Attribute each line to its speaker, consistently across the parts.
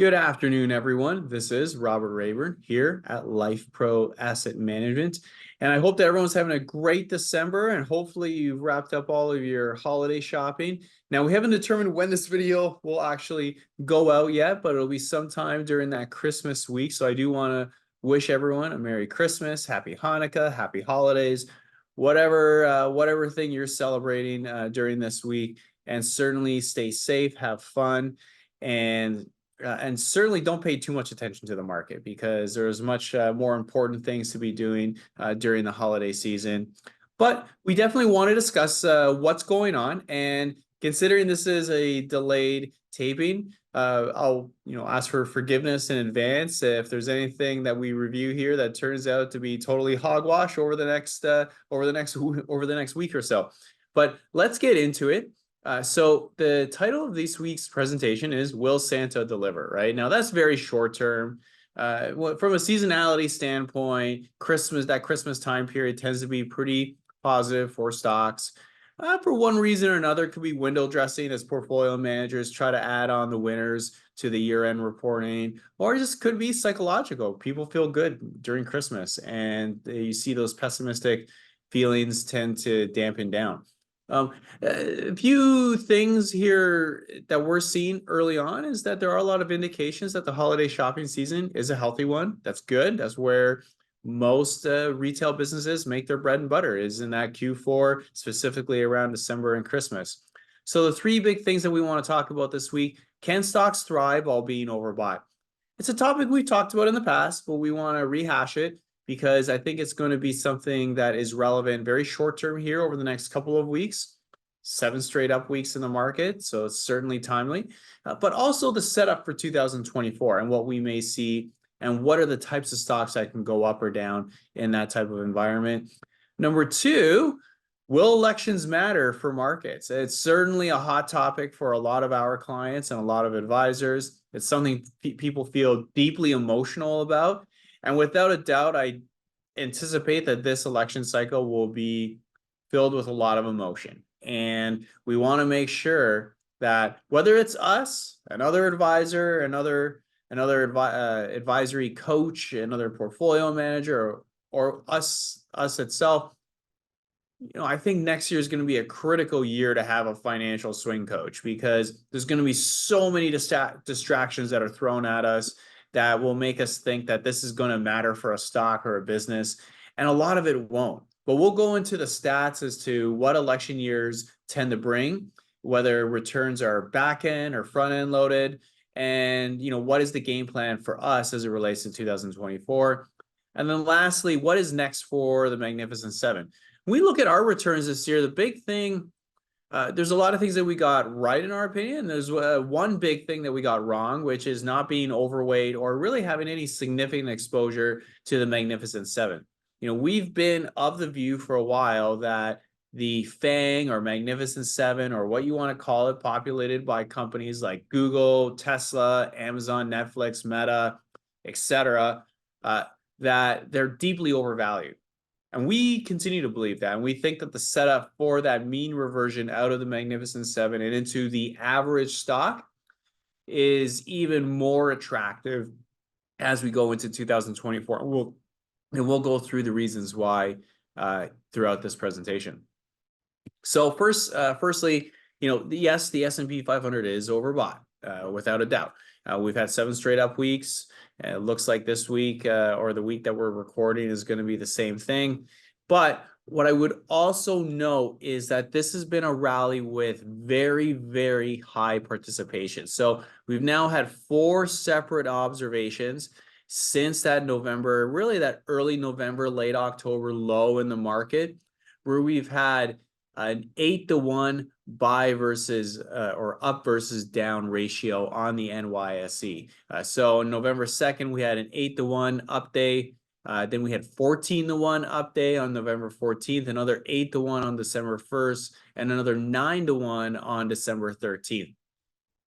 Speaker 1: Good afternoon, everyone. This is Robert Rayburn here at Life Pro Asset Management. And I hope that everyone's having a great December and hopefully you've wrapped up all of your holiday shopping. Now, we haven't determined when this video will actually go out yet, but it'll be sometime during that Christmas week. So I do want to wish everyone a Merry Christmas, Happy Hanukkah, Happy Holidays, whatever thing you're celebrating during this week. And certainly stay safe, have fun, and certainly don't pay too much attention to the market because there's much more important things to be doing during the holiday season. But we definitely want to discuss what's going on. And considering this is a delayed taping, I'll ask for forgiveness in advance if there's anything that we review here that turns out to be totally hogwash over the next week or so. But let's get into it. So the title of this week's presentation is Will Santa Deliver? Right now, that's very short term. From a seasonality standpoint, that Christmas time period tends to be pretty positive for stocks. For one reason or another, it could be window dressing as portfolio managers try to add on the winners to the year-end reporting, or it just could be psychological. People feel good during Christmas, and you see those pessimistic feelings tend to dampen down. A few things here that we're seeing early on is that there are a lot of indications that the holiday shopping season is a healthy one. That's good. That's where most retail businesses make their bread and butter, is in that Q4, specifically around December and Christmas. So the three big things that we want to talk about this week: can stocks thrive while being overbought? It's a topic we've talked about in the past, but we want to rehash it because I think it's going to be something that is relevant very short term here over the next couple of weeks. 7 straight up weeks in the market, so it's certainly timely, but also the setup for 2024 and what we may see and what are the types of stocks that can go up or down in that type of environment. Number two, will elections matter for markets? It's certainly a hot topic for a lot of our clients and a lot of advisors. It's something people feel deeply emotional about. And without a doubt, I anticipate that this election cycle will be filled with a lot of emotion. And we want to make sure that whether it's us, another advisor, another advisory coach, another portfolio manager, or us itself, I think next year is going to be a critical year to have a financial swing coach, because there's going to be so many distractions that are thrown at us that will make us think that this is going to matter for a stock or a business, and a lot of it won't. But we'll go into the stats as to what election years tend to bring, whether returns are back end or front end loaded, and what is the game plan for us as it relates to 2024. And then lastly, what is next for the Magnificent Seven? When we look at our returns this year, the big thing, there's a lot of things that we got right in our opinion. There's one big thing that we got wrong, which is not being overweight or really having any significant exposure to the Magnificent Seven. We've been of the view for a while that the FANG or Magnificent Seven, or what you want to call it, populated by companies like Google, Tesla, Amazon, Netflix, Meta, etc., that they're deeply overvalued. And we continue to believe that. And we think that the setup for that mean reversion out of the Magnificent Seven and into the average stock is even more attractive as we go into 2024. We'll go through the reasons why throughout this presentation. So firstly, yes, the S&P 500 is overbought without a doubt. We've had 7 straight up weeks. It looks like this week or the week that we're recording is going to be the same thing. But what I would also note is that this has been a rally with very, very high participation. So we've now had 4 separate observations since that November, really that early November, late October low in the market, where we've had an 8-to-1 buy versus or up versus down ratio on the NYSE. So on November 2nd, we had an 8-to-1 up day. Then we had 14-to-1 up day on November 14th, another 8-to-1 on December 1st, and another 9-to-1 on December 13th.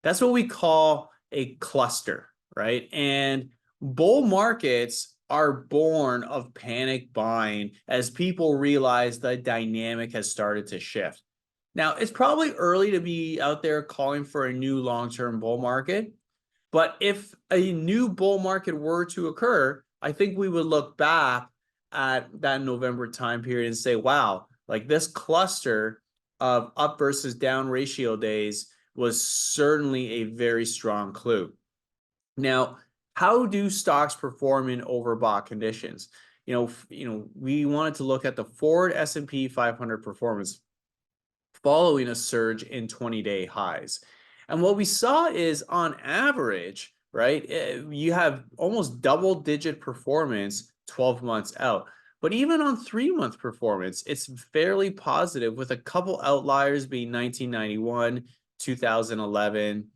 Speaker 1: That's what we call a cluster, right? And bull markets are born of panic buying as people realize the dynamic has started to shift. Now, it's probably early to be out there calling for a new long-term bull market, But if a new bull market were to occur, I think we would look back at that November time period and say, wow, like this cluster of up versus down ratio days was certainly a very strong clue. Now, how do stocks perform in overbought conditions? We wanted to look at the forward S&P 500 performance following a surge in 20-day highs. And what we saw is on average, right, you have almost double-digit performance 12 months out. But even on 3-month performance, it's fairly positive, with a couple outliers being 1991, 2011.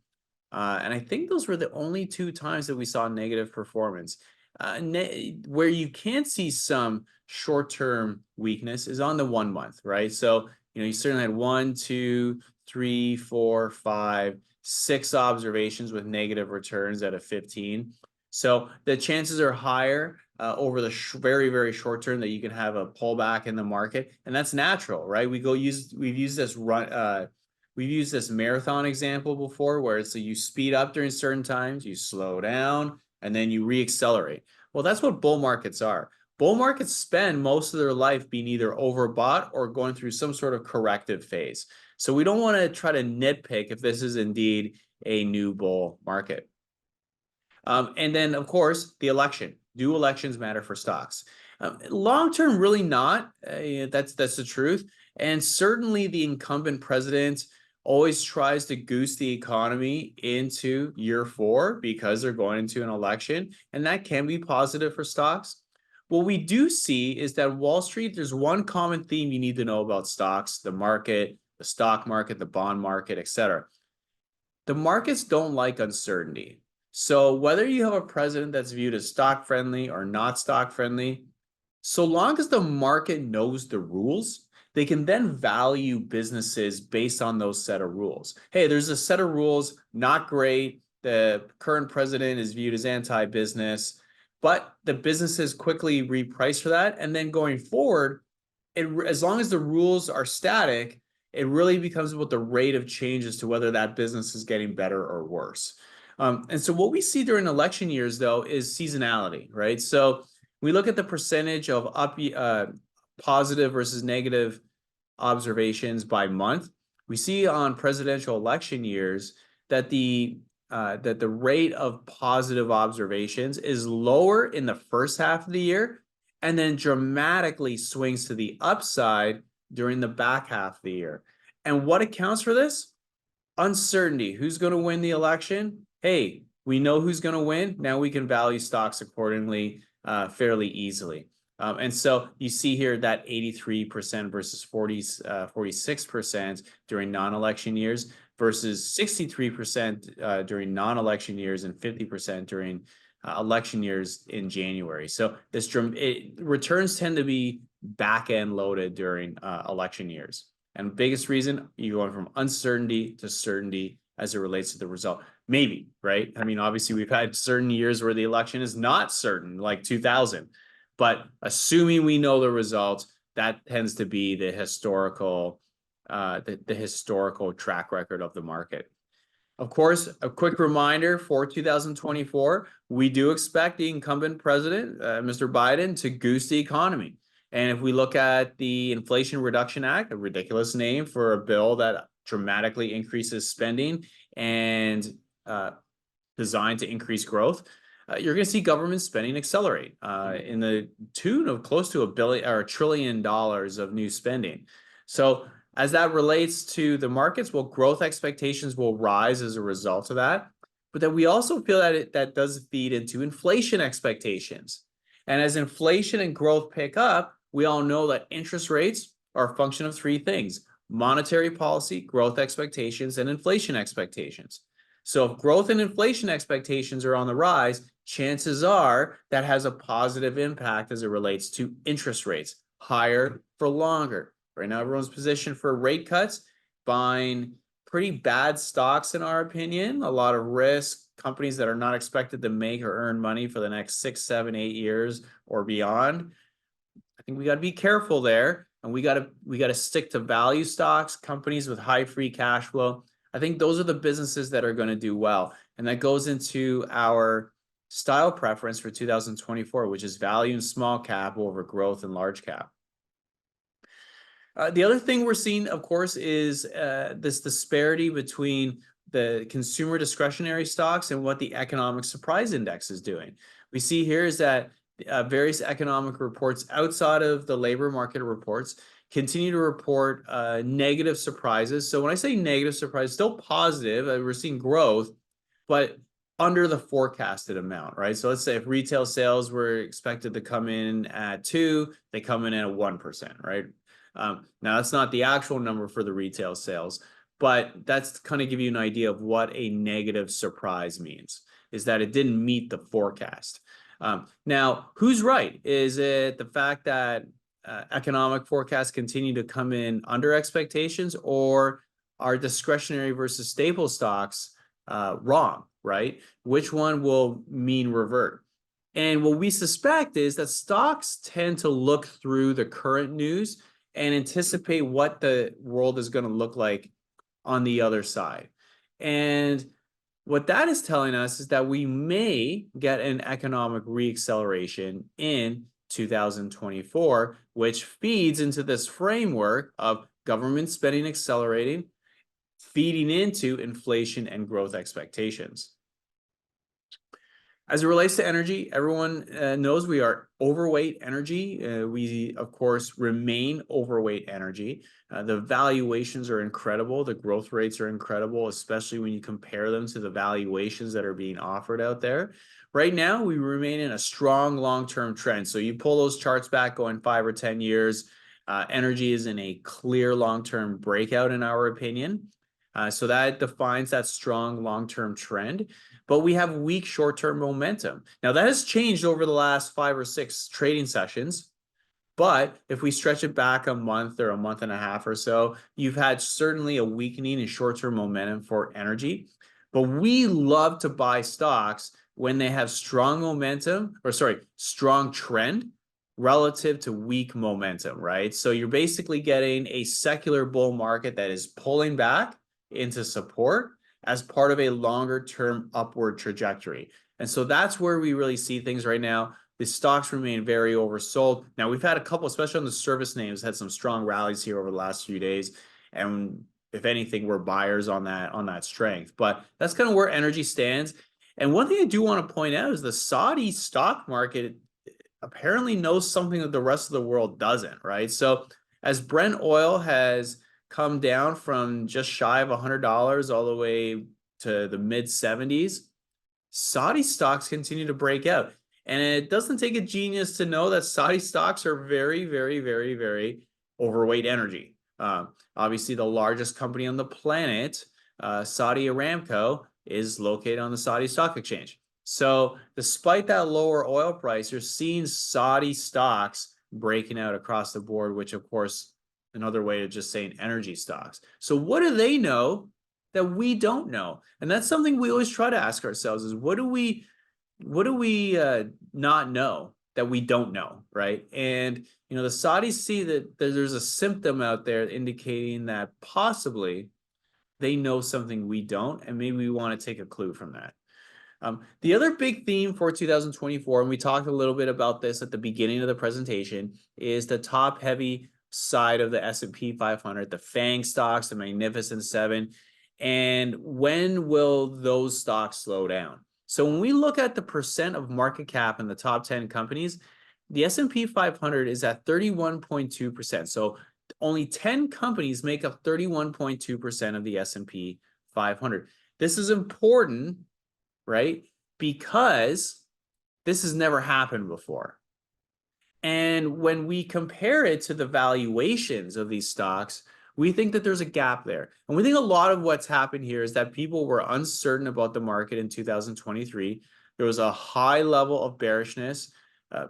Speaker 1: And I think those were the only two times that we saw negative performance. Where you can see some short-term weakness is on the 1 month, right? So, you certainly had 1, 2, 3, 4, 5, 6 observations with negative returns out of 15. So the chances are higher over the very, very short term that you can have a pullback in the market, and that's natural, right? We've used this marathon example before, where it's you speed up during certain times, you slow down, and then you reaccelerate. Well, that's what bull markets are. Bull markets spend most of their life being either overbought or going through some sort of corrective phase. So we don't want to try to nitpick if this is indeed a new bull market. And then, of course, the election. Do elections matter for stocks? Long term, really not. That's the truth. And certainly the incumbent president always tries to goose the economy into year 4 because they're going into an election, and that can be positive for stocks. What we do see is that Wall Street, there's one common theme you need to know about stocks, the market, the stock market, the bond market, etc. The markets don't like uncertainty. So whether you have a president that's viewed as stock friendly or not stock friendly, so long as the market knows the rules, they can then value businesses based on those set of rules. Hey, there's a set of rules, not great. The current president is viewed as anti-business, but the businesses quickly reprice for that. And then going forward, as long as the rules are static, it really becomes about the rate of change as to whether that business is getting better or worse. And so what we see during election years, though, is seasonality, right? So we look at the percentage of positive versus negative observations by month. We see on presidential election years that the rate of positive observations is lower in the first half of the year, and then dramatically swings to the upside during the back half of the year. And what accounts for this? Uncertainty. Who's going to win the election? Hey, we know who's going to win. Now we can value stocks accordingly fairly easily. And so you see here that 83% versus 46% during non-election years versus 63% during non-election years and 50% during election years in January. So returns tend to be back-end loaded during election years. And biggest reason, you're going from uncertainty to certainty as it relates to the result. Maybe, right? I mean, obviously we've had certain years where the election is not certain, like 2000. But assuming we know the results, that tends to be the historical track record of the market. Of course, a quick reminder for 2024, we do expect the incumbent president, Mr. Biden, to goose the economy. And if we look at the Inflation Reduction Act, a ridiculous name for a bill that dramatically increases spending and designed to increase growth, you're going to see government spending accelerate in the tune of close to $1 trillion of new spending. So as that relates to the markets, well, growth expectations will rise as a result of that. But then we also feel that that does feed into inflation expectations. And as inflation and growth pick up, we all know that interest rates are a function of 3 things: monetary policy, growth expectations, and inflation expectations. So if growth and inflation expectations are on the rise, chances are that has a positive impact as it relates to interest rates, higher for longer. Right now, everyone's positioned for rate cuts, buying pretty bad stocks, in our opinion, a lot of risk, companies that are not expected to make or earn money for the next 6, 7, 8 years or beyond. I think we got to be careful there, and we got to stick to value stocks, companies with high free cash flow. I think those are the businesses that are going to do well. And that goes into our style preference for 2024, which is value and small cap over growth and large cap. The other thing we're seeing, of course, is this disparity between the consumer discretionary stocks and what the economic surprise index is doing. We see here is that various economic reports outside of the labor market reports continue to report negative surprises. So when I say negative surprise, still positive, we're seeing growth, but under the forecasted amount, right? So let's say if retail sales were expected to come in at 2, they come in at 1%, right? Now that's not the actual number for the retail sales, but that's kind of give you an idea of what a negative surprise means, is that it didn't meet the forecast. Now, who's right? Is it the fact that economic forecasts continue to come in under expectations, or are discretionary versus staple stocks wrong, right? Which one will mean revert? And what we suspect is that stocks tend to look through the current news and anticipate what the world is going to look like on the other side. And what that is telling us is that we may get an economic reacceleration in 2024, which feeds into this framework of government spending accelerating, feeding into inflation and growth expectations. As it relates to energy, everyone knows we are overweight energy. We, of course, remain overweight energy. The valuations are incredible. The growth rates are incredible, especially when you compare them to the valuations that are being offered out there. Right now, we remain in a strong long-term trend. So you pull those charts back going 5 or 10 years, energy is in a clear long-term breakout, in our opinion. So that defines that strong long-term trend. But we have weak short-term momentum. Now, that has changed over the last 5 or 6 trading sessions. But if we stretch it back a month or a month and a half or so, you've had certainly a weakening in short-term momentum for energy. But we love to buy stocks when they have strong momentum, or strong trend relative to weak momentum, right? So you're basically getting a secular bull market that is pulling back into support as part of a longer term upward trajectory. And so that's where we really see things right now. The stocks remain very oversold. Now, we've had a couple, especially on the service names, had some strong rallies here over the last few days. And if anything, we're buyers on that strength. But that's kind of where energy stands. And one thing I do want to point out is the Saudi stock market apparently knows something that the rest of the world doesn't, right? So as Brent oil has come down from just shy of $100 all the way to the mid 70s, Saudi stocks continue to break out. And it doesn't take a genius to know that Saudi stocks are very, very, very, very overweight energy. Obviously, the largest company on the planet, Saudi Aramco, is located on the Saudi Stock Exchange. So despite that lower oil price, you're seeing Saudi stocks breaking out across the board, which, of course, another way of just saying energy stocks. So what do they know that we don't know? And that's something we always try to ask ourselves is what do we not know that we don't know, right? And, the Saudis see that there's a symptom out there indicating that possibly they know something we don't, and maybe we want to take a clue from that. The other big theme for 2024, and we talked a little bit about this at the beginning of the presentation, is the top-heavy side of the S&P 500, the FANG stocks, the Magnificent Seven, and when will those stocks slow down? So when we look at the percent of market cap in the top 10 companies, the S&P 500 is at 31.2%. So only 10 companies make up 31.2% of the S&P 500. This is important, right? Because this has never happened before. And when we compare it to the valuations of these stocks, we think that there's a gap there. And we think a lot of what's happened here is that people were uncertain about the market in 2023. There was a high level of bearishness,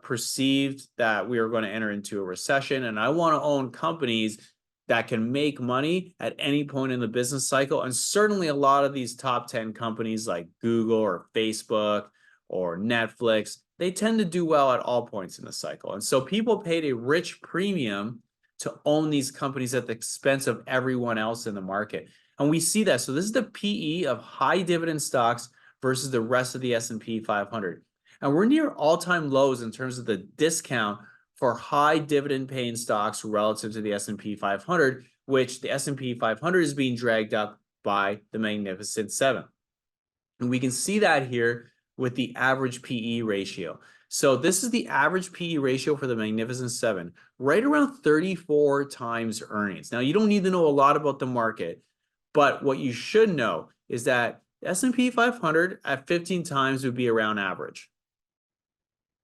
Speaker 1: perceived that we were going to enter into a recession. And I want to own companies that can make money at any point in the business cycle. And certainly a lot of these top 10 companies like Google or Facebook or Netflix, they tend to do well at all points in the cycle. And so people paid a rich premium to own these companies at the expense of everyone else in the market. And we see that. So this is the PE of high dividend stocks versus the rest of the S&P 500. And we're near all-time lows in terms of the discount for high dividend paying stocks relative to the S&P 500, which the S&P 500 is being dragged up by the Magnificent Seven. And we can see that here with the average PE ratio. So this is the average PE ratio for the Magnificent Seven, right around 34 times earnings. Now, you don't need to know a lot about the market, but what you should know is that S&P 500 at 15 times would be around average.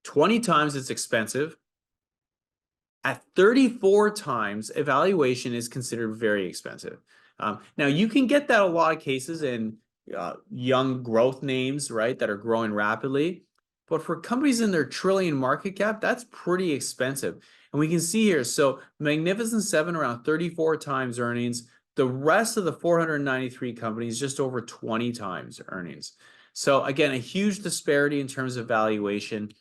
Speaker 1: 20 times it's expensive. At 34 times, evaluation is considered very expensive. Now, you can get that a lot of cases in young growth names, right, that are growing rapidly. But for companies in their trillion market cap, that's pretty expensive. And we can see here, so Magnificent Seven around 34 times earnings. The rest of the 493 companies just over 20 times earnings. So again, a huge disparity in terms of valuation.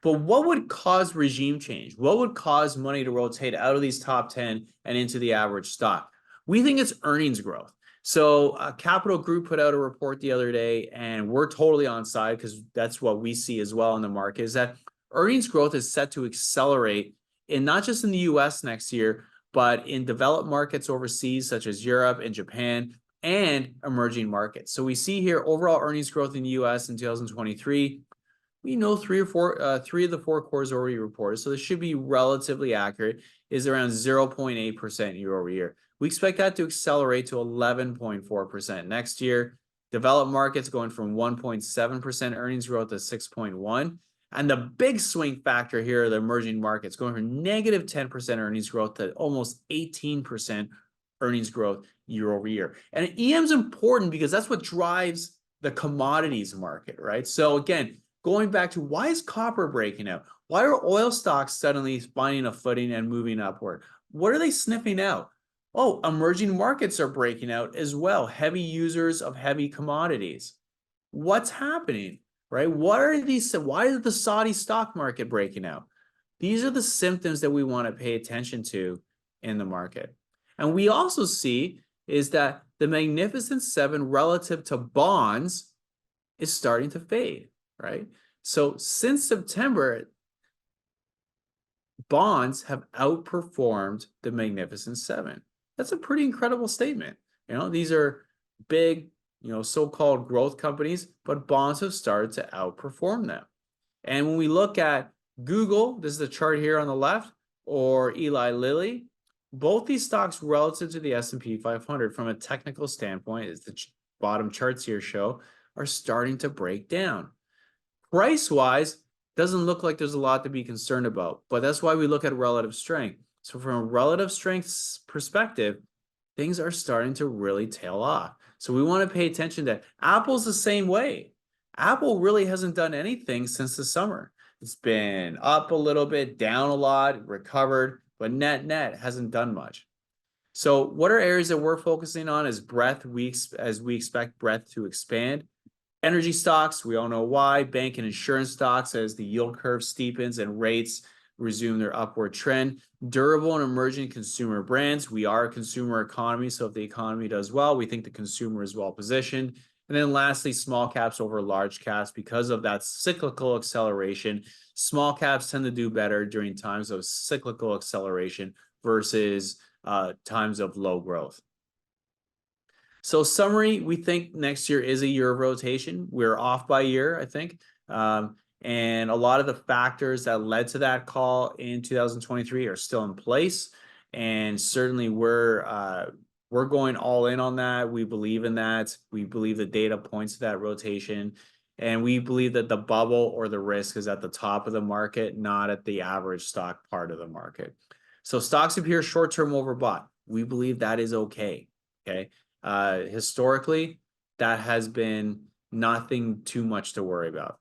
Speaker 1: But what would cause regime change? What would cause money to rotate out of these top 10 and into the average stock? We think it's earnings growth. So Capital Group put out a report the other day, and we're totally on side because that's what we see as well in the market, is that earnings growth is set to accelerate in not just in the US next year, but in developed markets overseas, such as Europe and Japan, and emerging markets. So we see here overall earnings growth in the US in 2023. We know three of the four cores already reported, so this should be relatively accurate, is around 0.8% year over year. We expect that to accelerate to 11.4% next year. Developed markets going from 1.7% earnings growth to 6.1%. And the big swing factor here are the emerging markets going from negative 10% earnings growth to almost 18% earnings growth year over year. And EM is important because that's what drives the commodities market, right? So again, going back to why is copper breaking out? Why are oil stocks suddenly finding a footing and moving upward? What are they sniffing out? Oh, emerging markets are breaking out as well. Heavy users of heavy commodities. What's happening, right? What are these? Why is the Saudi stock market breaking out? These are the symptoms that we want to pay attention to in the market. And we also see is that the Magnificent Seven relative to bonds is starting to fade, right? So since September, bonds have outperformed the Magnificent Seven. That's a pretty incredible statement. You know, these are big, so-called growth companies, but bonds have started to outperform them. And when we look at Google, this is the chart here on the left, or Eli Lilly, both these stocks relative to the S&P 500 from a technical standpoint, as the bottom charts here show, are starting to break down. Price-wise, doesn't look like there's a lot to be concerned about, but that's why we look at relative strength. So from a relative strength perspective, things are starting to really tail off. So we want to pay attention to that. Apple's the same way. Apple really hasn't done anything since the summer. It's been up a little bit, down a lot, recovered, but net hasn't done much. So what are areas that we're focusing on as as we expect breadth to expand? Energy stocks, we all know why. Bank and insurance stocks as the yield curve steepens and rates resume their upward trend. Durable and emerging consumer brands. We are a consumer economy, so if the economy does well, we think the consumer is well positioned. And then lastly, small caps over large caps because of that cyclical acceleration. Small caps tend to do better during times of cyclical acceleration versus times of low growth. So summary, we think next year is a year of rotation. We're off by a year, I think. And a lot of the factors that led to that call in 2023 are still in place. And certainly we're going all in on that. We believe in that. We believe the data points to that rotation. And we believe that the bubble or the risk is at the top of the market, not at the average stock part of the market. So stocks appear short-term overbought. We believe that is okay. Okay. Historically, that has been nothing too much to worry about.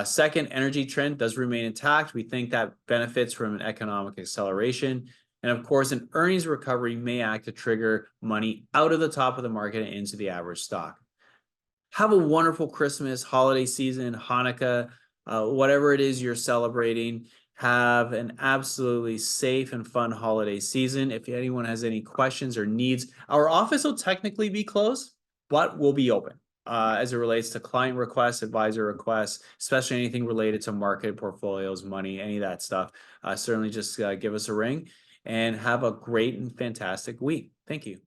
Speaker 1: Second, energy trend does remain intact. We think that benefits from an economic acceleration. And of course, an earnings recovery may act to trigger money out of the top of the market and into the average stock. Have a wonderful Christmas, holiday season, Hanukkah, whatever it is you're celebrating. Have an absolutely safe and fun holiday season. If anyone has any questions or needs, our office will technically be closed, but we'll be open. as it relates to client requests, advisor requests, especially anything related to market portfolios, money, any of that stuff, certainly just give us a ring and have a great and fantastic week. Thank you.